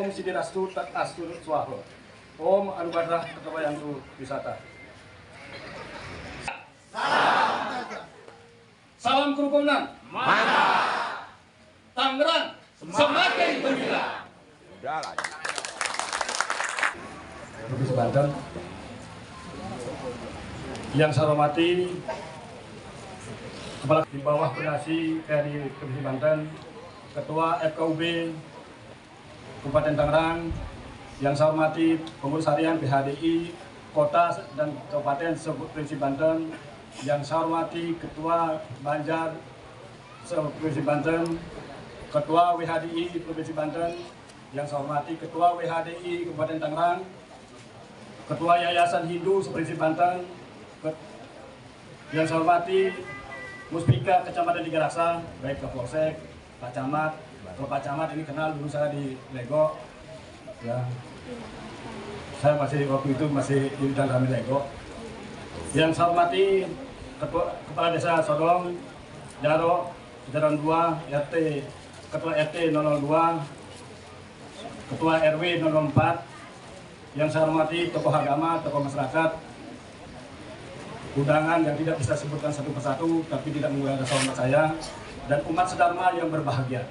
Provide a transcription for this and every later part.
Yang Sidirastu Tat Astur Swaho. Om Anugerah Ketua Yantu Wisata. Salam kerukunan. Mantap. Tangerang semakin gembira. Jalan. Provinsi Banten. Yang saya hormati Kepala di bawah koordinasi TNI Provinsi Banten, Ketua FKUB Kabupaten Tangerang, yang saya hormati pengurus harian PHDI Kota dan Kabupaten Provinsi Banten, yang saya hormati Ketua Banjar Provinsi Banten, Ketua WHDI Provinsi Banten, yang saya hormati Ketua WHDI Kabupaten Tangerang, Ketua Yayasan Hindu Provinsi Banten, yang saya hormati Muspika Kecamatan Tiga Raksa, baik Kapolsek, Pak Camat. Kalau Pak Camat ini kenal dulu saya di Lego, ya. Saya masih waktu itu masih di bidang kami Lego. Yang saya hormati Kepala Desa Sodong, Jaro, Jaran 2, RT, Ketua RT 002, Ketua RW 004. Yang saya hormati tokoh agama, tokoh masyarakat, undangan yang tidak bisa sebutkan satu persatu, tapi tidak menggunakan rasa hormat saya, dan umat sedharma yang berbahagia.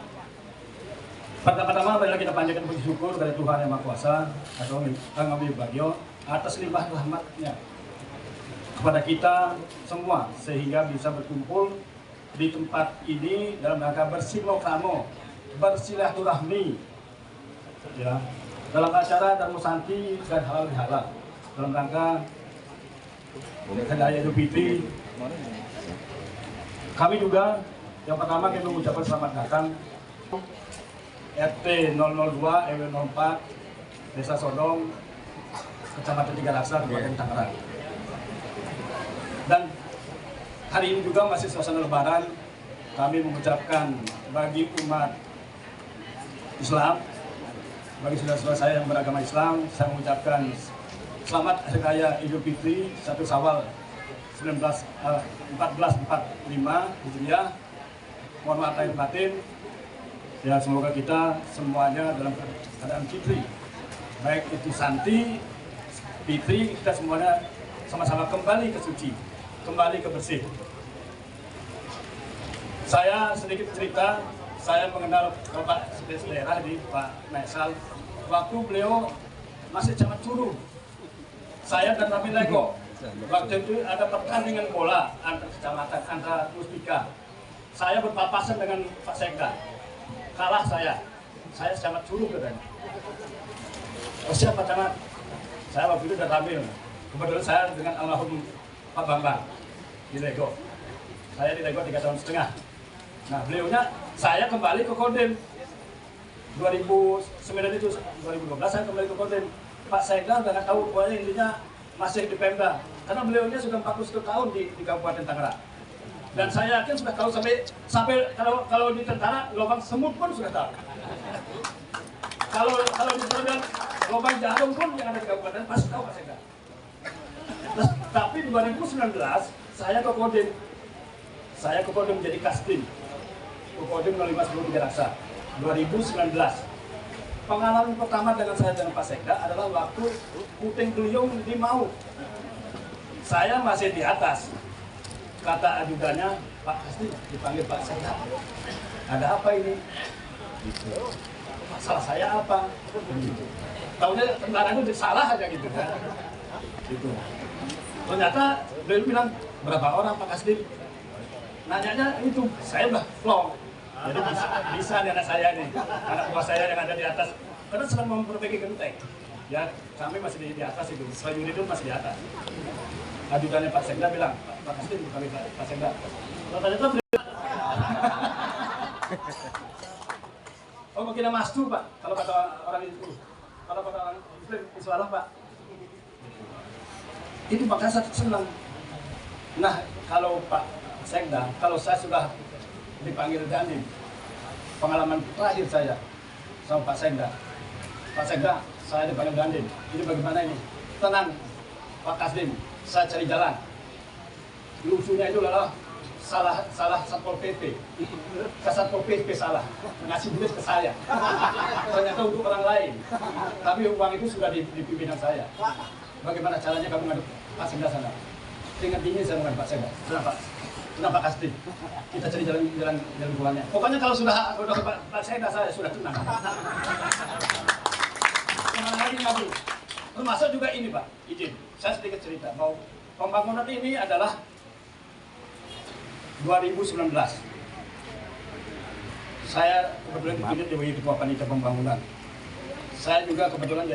Pertama-tama marilah kita panjatkan puji syukur dari Tuhan Yang Maha Kuasa atau Kang Abdi Bagio atas limpah rahmat-Nya kepada kita semua, sehingga bisa berkumpul di tempat ini dalam rangka bersilaturahmi, ya, dalam acara Darmo Santi dan halal bihalal dalam rangka Hari Raya Idul Fitri. Kami juga yang pertama kita mengucapkan selamat datang RT 002 RW 04 Desa Sodong, Kecamatan Tiga Raksa, Kabupaten Tangerang. Dan hari ini juga masih suasana Lebaran, kami mengucapkan bagi umat Islam, bagi saudara-saudara saya yang beragama Islam, saya mengucapkan selamat Hari Raya Idul Fitri 1 Syawal 1445 Hijriah. Mohon maaf lahir batin. Ya, semoga kita semuanya dalam keadaan fitri. Baik itu Santi, Fitri, kita semuanya sama-sama kembali ke suci, kembali ke bersih. Saya sedikit cerita, saya mengenal Bapak Daerah di Pak Maisal waktu beliau masih camat Curug. Saya dan Nabi Lego, waktu itu ada pertandingan bola antar kecamatan, antara Muspika. Saya berpapasan dengan Pak Sekda, kalah saya camat Curug katanya. Oh siapa camat? Saya waktu itu udah tampil. Kebetulan saya dengan almarhum Pak Bambang di Lego. Saya di Lego 3 tahun setengah. Nah beliaunya, saya kembali ke Kodim. 2009 itu, 2012 saya kembali ke Kodim. Pak Sekda udah nggak tahu, pokoknya intinya masih di Pemda. Karena beliaunya sudah 41 tahun di Kabupaten Tangerang. Dan saya yakin sudah tahu sampai kalau di tentara lubang semut pun sudah tahu. Kalau di Serbian lubang jarum pun yang ada di Kabupaten pasti tahu Pak Sekda. Tapi 2019 saya ke Kodim. Saya ke Kodim jadi Kastim. Ke Kodim 0510 Tiga Raksa. 2019. Pengalaman pertama dengan saya dengan Pak Sekda adalah waktu puting beliung di Mau. Saya masih di atas. Kata ajudannya, Pak Kastim dipanggil Pak Sekda. Ada apa ini? Gitu. Masalah saya apa? Gitu. Tahunya tentara itu salah aja gitu kan. Gitu. Ternyata beliau bilang, berapa orang Pak Kastim? Nanyanya itu, saya udah flow. Jadi bisa nih anak saya nih, anak buah saya yang ada di atas. Karena sedang memperbaiki genteng. Ya, kami masih di atas itu, prajurit itu masih di atas. Ajudannya Pak Sekda bilang, Pak Kastim kami Pak Sekda. Ternyata beliau. Oh mungkin mastu Pak, kalau kata orang itu. Kalau kata orang Muslim, insya Pak. Itu makanya saya senang. Nah, kalau Pak Sekda, kalau saya sudah dipanggil Dandim, pengalaman terakhir saya sama Pak Sekda. Pak Sekda, saya dipanggil Dandim. Ini bagaimana ini? Tenang, Pak Kastim, saya cari jalan. Lusunya itu adalah salah Satpol PP. Satpol PP salah ngasih duit ke saya. Ternyata untuk orang lain. Tapi uang itu sudah di pimpinan saya. Bagaimana caranya kamu ngaduk Pak Sekda sana? Dengan dingin saya mengaduk Pak Sekda. Kenapa Kasti? Kita cari jalan keluarnya. Pokoknya kalau sudah Pak Sekda saya sudah tenang. Kemana lagi ngadu? Termasuk juga ini Pak, izin. Saya sedikit cerita bahwa pembangunan ini adalah 2019. Saya kebetulan dipilih sebagai ketua panitia pembangunan. Saya juga kebetulan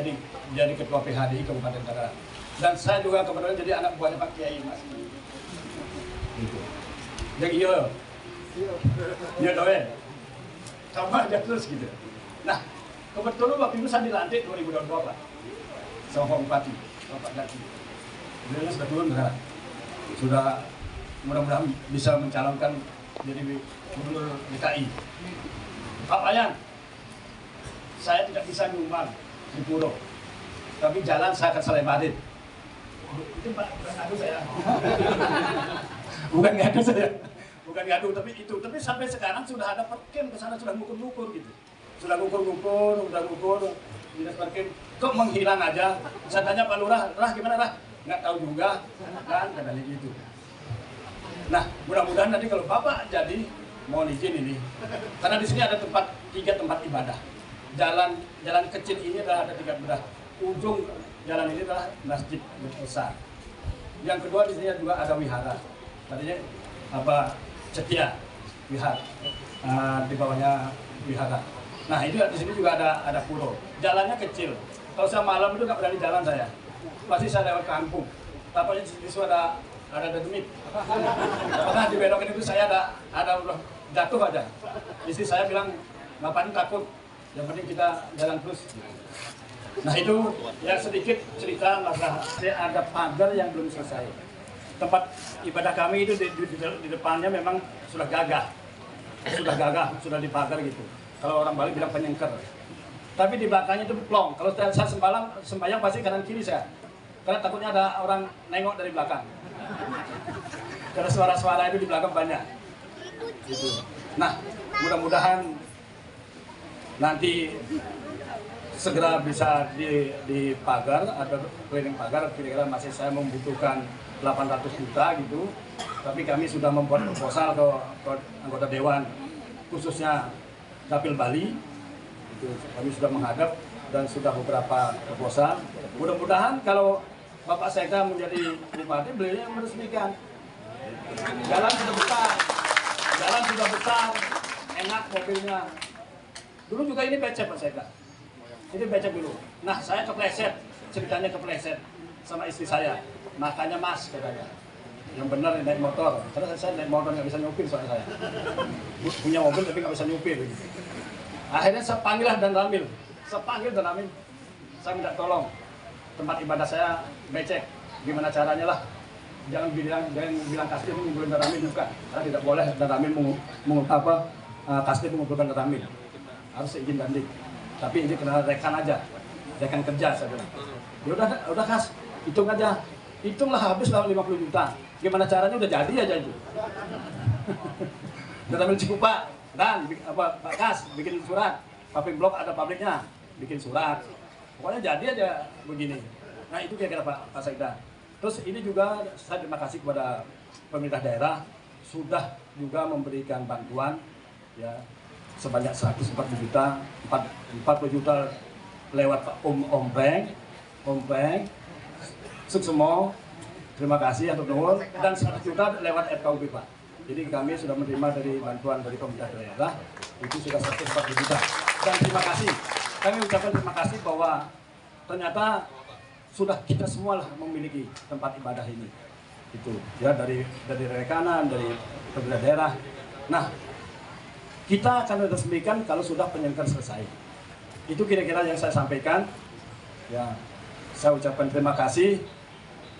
jadi ketua PHDI Kabupaten Tangerang. Dan saya juga kebetulan jadi anak buahnya Pak Kiai Mas. Gitu. Jadi iya doen. Sama aja terus gitu. Nah, kebetulan waktu itu saya dilantik 2022 Pak. Sama Pak Bupati, Pak Daki. Beliau sudah turun sekarang. Sudah mudah-mudahan bisa mencalonkan jadi gubernur DKI. Pak Payan, saya tidak bisa nyumbang di Puro, tapi jalan saya akan selebarin. Itu Pak, bukan ngadu saya. Bukan ngadu, tapi itu. Tapi sampai sekarang sudah ada perkem ke sana, sudah ngukur-ngukur gitu. Sudah ngukur, dinas perkem, kok menghilang aja. Saya tanya Pak Lurah, gimana Rah? Nggak tahu juga, kan katanya gitu. Nah, mudah-mudahan nanti kalau Bapak jadi, mohon izin ini, karena di sini ada 3 tempat ibadah. Jalan kecil ini adalah ada 3 belah. Ujung jalan ini adalah masjid besar. Yang kedua di sini juga ada wihara. Tadinya Setia Wihara, di bawahnya wihara. Nah itu di sini juga ada puro. Jalannya kecil. Kalau saya malam itu nggak berani jalan saya. Pasti saya lewat kampung. Tapi di situ ada demit. Karena di belokan itu saya ada jatuh aja. Istri saya bilang, ngapain takut? Yang penting kita jalan terus. Nah itu ya sedikit cerita masalah. Ada pagar yang belum selesai. Tempat ibadah kami itu di depannya memang sudah gagah, sudah dipagar gitu. Kalau orang Bali bilang penyengker. Tapi di belakangnya itu plong. Kalau saya sembahyang pasti kanan kiri saya. Karena takutnya ada orang nengok dari belakang. Karena suara-suara itu di belakang banyak. Gitu. Nah, mudah-mudahan nanti segera bisa dipagar atau keliling pagar. Kira-kira masih saya membutuhkan 800 juta gitu. Tapi kami sudah membuat proposal ke anggota dewan, khususnya Dapil Bali. Itu kami sudah menghadap dan sudah beberapa proposal. Mudah-mudahan kalau Bapak Sekda menjadi bupati, beliau meresmikan. Jalan sudah besar, enak mobilnya. Dulu juga ini becek Pak Sekda. Ini becek dulu. Nah saya kepleset, ceritanya kepleset sama istri saya. Makanya Mas katanya, yang benar naik motor. Karena saya naik motor nggak bisa nyupir soalnya saya. Punya mobil tapi nggak bisa nyupir. Akhirnya saya panggil dan Ramil. Saya minta tolong. Tempat ibadah saya becek. Gimana caranya lah? Jangan bilang kasih mengumpulkan dan Ramil bukan. Karena tidak boleh dan Ramil kasih mengumpulkan dan Ramil. Harus izin Dandik. Tapi ini kena rekan aja. Rekan kerja saya bilang. Ya udah Kas, hitung aja. Hitunglah habislah 50 juta. Gimana caranya udah jadi aja itu. Dan Ramil Cikupa dan Pak Kas bikin surat. Pabrik blok ada pabriknya, bikin surat. Pokoknya jadi aja begini. Nah itu kira-kira Pak Sekda. Terus ini juga saya terima kasih kepada pemerintah daerah sudah juga memberikan bantuan ya sebanyak 140 juta, 40 juta lewat Pak Ompreng, Suksemo, terima kasih untuk Nur, dan 100 juta lewat FKUP Pak. Jadi kami sudah menerima dari bantuan dari pemerintah daerah itu sudah 140 juta. Dan terima kasih. Kami ucapkan terima kasih bahwa ternyata sudah kita semua lah memiliki tempat ibadah ini. Itu ya dari rekanan, dari pemerintah daerah. Nah, kita akan resmikan kalau sudah penyengker selesai. Itu kira-kira yang saya sampaikan. Ya, saya ucapkan terima kasih.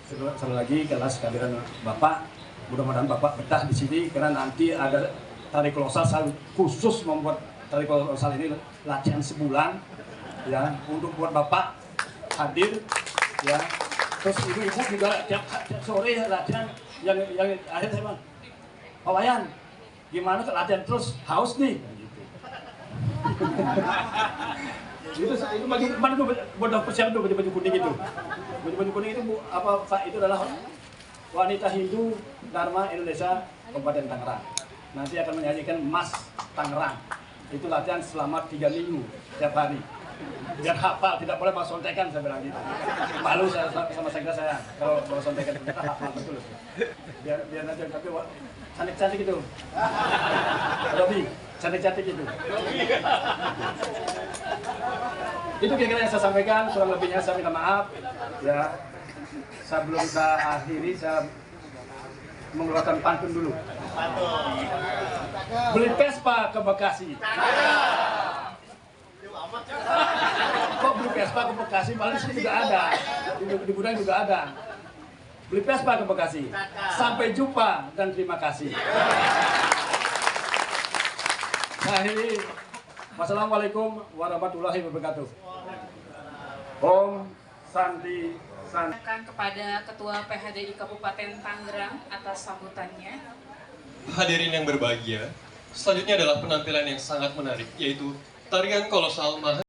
Sekali lagi kelas kehadiran Bapak. Mudah-mudahan Bapak betah di sini karena nanti ada tari kolosal. Saya khusus membuat tari kolosal ini latihan sebulan ya untuk buat Bapak hadir ya. Terus ibu-ibu juga tiap sore latihan yang akhir saya bilang Pak Wayan, gimana tuh latihan terus haus nih? Gitu. itu bagi mana tuh bodoh persiapan tuh baju kuning itu. Baju kuning itu apa Pak, itu adalah wanita Hindu Dharma Indonesia Kabupaten Tangerang. Nanti akan menyajikan Mas Tangerang. Itu latihan selama 3 minggu setiap hari. Biar hafal, tidak boleh bawa sontekan, saya bilang gitu. Malu saya sama sekda saya kalau bawa sontekan, kita hafal betul. Biar nanti tapi cantik-cantik itu. Robi, cantik-cantik itu. Itu kira-kira yang saya sampaikan, kurang lebihnya saya minta maaf. Ya, sebelum saya akhiri, saya mengeluarkan pantun dulu. Beli Vespa ke Bekasi. Kok beli Vespa ke Bekasi? Malah di sini juga ada. Di gudang juga ada. Beli Vespa ke Bekasi. Sampai jumpa dan terima kasih. Nah, ini wassalamualaikum warahmatullahi wabarakatuh. Om Santi Santi. Kepada Ketua PHDI Kabupaten Tangerang atas sambutannya. Hadirin yang berbahagia, selanjutnya adalah penampilan yang sangat menarik, yaitu tarian kolosal